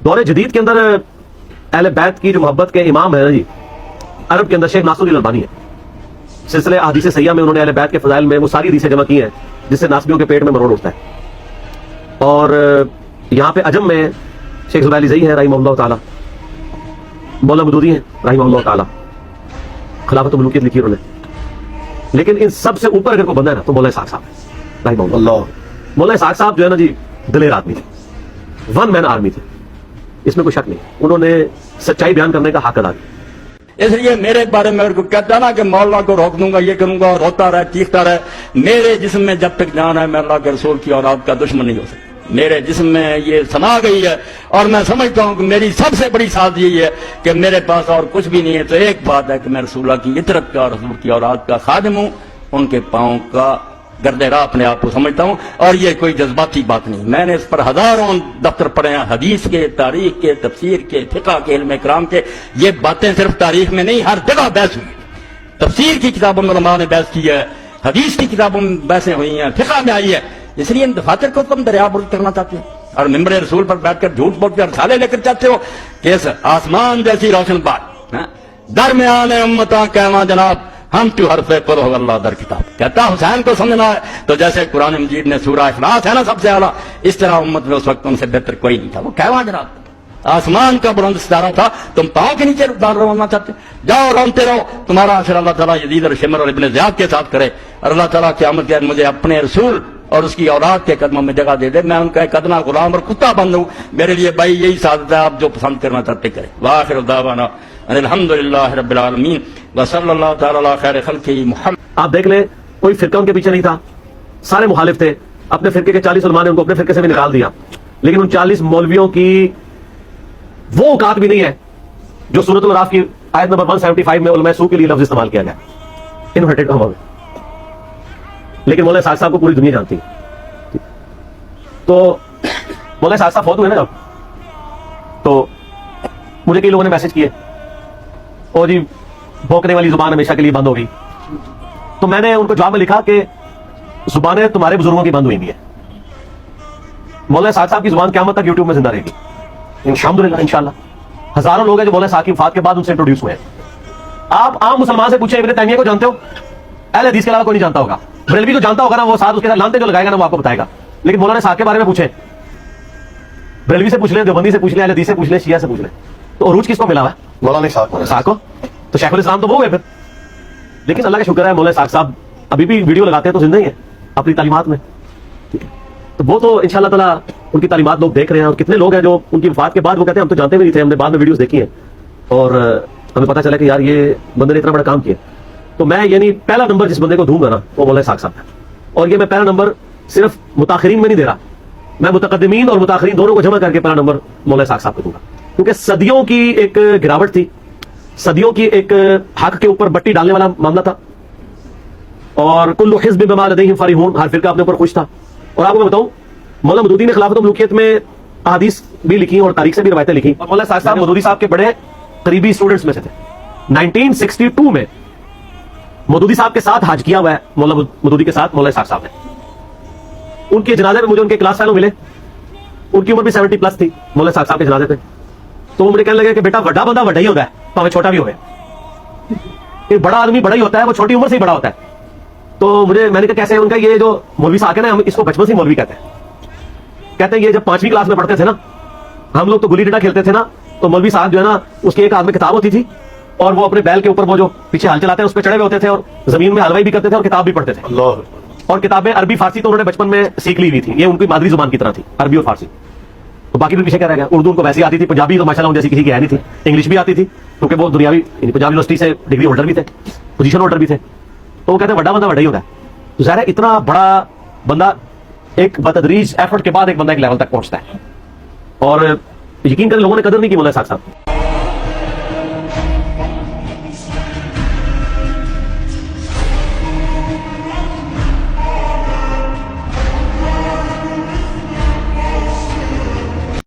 دور جدید کے اندر اہل بیت کی جو محبت کے امام ہے نا جی، عرب کے اندر شیخ ناصر الالبانی ہے. سلسلہ احادیث سیاح میں انہوں نے اہل بیت کے فضائل میں وہ ساری حدیثیں جمع کی ہیں جس سے ناسبیوں کے پیٹ میں مروڑ اٹھتا ہے. اور یہاں پہ عجم میں شیخ زبیر علی زئی ہے رحمہ اللہ تعالیٰ، مولانا مودودی ہیں رحمہ اللہ تعالیٰ، خلافت و ملوکیت لکھی انہوں نے. لیکن ان سب سے اوپر اگر کوئی بندہ ہے نا تو مولانا اسحاق صاحب ہے رحمہ اللہ. مولانا اسحاق صاحب جو ہے نا جی دلیر آدمی تھے، ون مین آرمی تھے، اس میں کوئی شک نہیں. انہوں نے سچائی بیان کرنے کا حق ادا کیا. اس لیے میرے بارے میں کہتا نا کہ مولا کو روک دوں گا، یہ کروں گا، روتا رہے چیختا رہے. میرے جسم میں جب تک جان ہے میں اللہ کے رسول کی اولاد کا دشمن نہیں ہو سکتا. میرے جسم میں یہ سما گئی ہے اور میں سمجھتا ہوں کہ میری سب سے بڑی ساز یہی ہے کہ میرے پاس اور کچھ بھی نہیں ہے تو ایک بات ہے کہ میں رسول اللہ کی اطرت کا، رسول کی اولاد کا خادم ہوں. ان کے پاؤں کا گرد راہ اپنے آپ کو سمجھتا ہوں، اور یہ کوئی جذباتی بات نہیں. میں نے اس پر ہزاروں دفتر پڑھے ہیں، حدیث کے، تاریخ کے، تفسیر کے، فقہ کے، علم کرام کے. یہ باتیں صرف تاریخ میں نہیں، ہر جگہ بحث ہوئی. تفسیر کی کتابوں میں علماء نے بحث کی ہے، حدیث کی کتابوں میں بحثیں ہوئی ہیں، فقہ میں آئی ہے. اس لیے ان دفاتر کو تم دریا برد کرنا چاہتے ہو اور ممبر رسول پر بیٹھ کر جھوٹ بول کر رسالے لے کر چاہتے ہو کہ اس آسمان جیسی روشن بات درمیان امتاں کہنا جناب ہم تو حرف پر ہو اللہ در کتاب. کہتا حسین کو سمجھنا ہے تو جیسے قرآن مجید نے سورہ اخلاص ہے نا سب سے اعلیٰ، اس طرح امت میں اس وقت ان سے بہتر کوئی نہیں تھا. وہ کہواں جناب آسمان کا بلند ستارہ تھا، تم پاؤں کے نیچے ڈال رونا چاہتے. جاؤ رونتے رہو، تمہارا آخر اللہ تعالیٰ یزید اور شمر اور ابن زیاد کے ساتھ کرے اور اللہ تعالیٰ قیامت کے مجھے اپنے رسول اور اس کی اولاد کے قدموں میں جگہ دے دے. میں ان کا ایک ادنا غلام اور کتا بند ہوں. میرے لیے بھائی یہی سعادت ہے، آپ جو پسند کرنا چاہتے کریں. وآخر دعوانا الحمدللہ رب العالمین وصلی اللہ تعالی علی خیر خلقہ محمد. آپ دیکھ لیں کوئی فرقہ ان کے پیچھے نہیں تھا، سارے مخالف تھے. اپنے فرقے کے 40 علماء نے ان کو اپنے فرقے سے بھی نکال دیا، لیکن ان 40 مولویوں کی وہ اوقات بھی نہیں ہے جو سورۃ الاعراف کی آیت نمبر 175 میں علماء سوء کے لیے لفظ استعمال کیا گیا انورٹڈ کاما میں. لیکن مولانا اسحاق صاحب کو پوری دنیا جانتی ہے. تو مولانا اسحاق صاحب فوت ہوئے نا جب، تو مجھے کئی لوگوں نے میسج کیے اور جی بھونکنے والی زبان ہمیشہ کے لیے بند ہو گئی. تو میں نے ان کو جواب میں لکھا کہ زبانیں تمہارے بزرگوں کی بند ہوئی ہیں. مولانا اسحاق صاحب کی زبان قیامت تک یوٹیوب میں زندہ رہے گی الحمدللہ انشاءاللہ. ہزاروں لوگ ہیں جو مولانا اسحاق کی وفات کے بعد ان سے انٹروڈیوس ہوئے ہیں. آپ عام مسلمان سے پوچھیں ابن تیمیہ کو جانتے ہو؟ اہل حدیث کے علاوہ کوئی نہیں جانتا ہوگا. بریلوی کو جانتا ہوگا نا، وہ ساتھ اس کے ساتھ لانتے جو لگائے گا نا وہ آپ کو بتائے گا. لیکن مولانا اسحاق کے بارے میں پوچھیں، بریلوی سے پوچھ لیں، دیوبندی سے پوچھ لیں، اہل حدیث سے پوچھ لیں، شیعہ سے پوچھ لیں، تو عروج کس کو ملا ہوا ہے؟ مولانا اسحاق کو. تو شیخ الاسلام تو وہ ہوئے پھر. لیکن اللہ کا شکر ہے مولانا اسحاق صاحب ابھی بھی ویڈیو لگاتے ہیں تو زندہ ہی ہیں اپنی تعلیمات میں. ٹھیک ہے، تو وہ تو انشاءاللہ تعالیٰ ان کی تعلیمات لوگ دیکھ رہے ہیں. اور کتنے لوگ ہیں جو ان کی وفات کے بعد وہ کہتے ہیں ہم تو جانتے بھی نہیں تھے، ہم نے بعد میں ویڈیوز دیکھی ہیں اور ہمیں پتہ چلا کہ یار یہ بندے نے اتنا بڑا کام کیا. تو میں یعنی پہلا نمبر جس بندے کو دوں گا نا وہ مولانا اسحاق صاحب ہے. اور یہ میں پہلا نمبر صرف متاخرین میں نہیں دے رہا، میں متقدمین اور متاخرین دونوں کو جمع کر کے پہلا نمبر مولانا اسحاق صاحب کو دوں گا. کیونکہ صدیوں کی ایک گراوٹ تھی، صدیوں کی ایک حق کے اوپر بٹی ڈالنے والا معاملہ تھا، اور کل حزب بما لدیہم فرحون، ہر فرقہ اپنے اوپر خوش تھا. اور آپ کو میں بتاؤں مولانا مودودی نے خلافت و ملوکیت میں احادیث بھی لکھی اور تاریخ سے بھی روایتیں لکھی. اور مولانا اسحاق صاحب مودودی صاحب کے بڑے قریبی اسٹوڈنٹس میں سے تھے. 1962 میں مودودی صاحب کے ساتھ حج کیا ہوا ہے مولانا مودودی کے ساتھ مولانا اسحاق صاحب نے. ان کے جنازے میں مجھے ان کے کلاس فیلو ملے، ان کی عمر بھی 70+ تھی مولانا اسحاق صاحب کے جنازے پہ. تو وہ مجھے کہنے لگے کہ بیٹا بڑا بندہ بڑا ہی ہوتا ہے تو ہمیں چھوٹا بھی ہوئے. ایک بڑا آدمی بڑا ہی ہوتا ہے، وہ چھوٹی عمر سے ہی بڑا ہوتا ہے. تو میں نے کہا کیسے؟ ان کا یہ جو مولوی صاحب ہے نا، ہم اس کو بچپن سے مولوی کہتے ہیں. کہتے ہیں یہ جب 5ویں کلاس میں پڑھتے تھے نا، ہم لوگ تو گلی ڈنڈا کھیلتے تھے نا، تو مولوی صاحب جو ہے نا اس کی ایک ہاتھ میں کتاب ہوتی تھی اور وہ اپنے بیل کے اوپر وہ جو پیچھے ہل چلاتے ہیں اس پہ چڑھے ہوئے ہوتے تھے اور زمین میں حلوائی بھی کرتے تھے اور کتاب بھی پڑھتے تھے. اور کتابیں عربی فارسی تو انہوں نے بچپن میں سیکھ لی ہوئی تھی، یہ ان کی مادری زبان کی طرح تھی عربی اور فارسی. تو باقی بھی پیچھے کیا رہ گیا؟ اردو ان کو ویسے آتی تھی، پنجابی تو ماشاءاللہ جیسی کسی کی ہے نہیں تھی، انگلش بھی آتی تھی کیونکہ وہ دنیاوی پنجاب یونیورسٹی سے ڈگری ہولڈر بھی تھے، پوزیشن ہولڈر بھی تھے. تو وہ کہتے ہیں بڑا بندہ بڑا ہی ہوتا ہے. تو ظاہر ہے اتنا بڑا بندہ ایک بتدریج ایفرٹ کے بعد ایک بندہ ایک لیول تک پہنچتا ہے. اور یقین کریں لوگوں نے قدر نہیں کی مولانا اسحاق صاحب.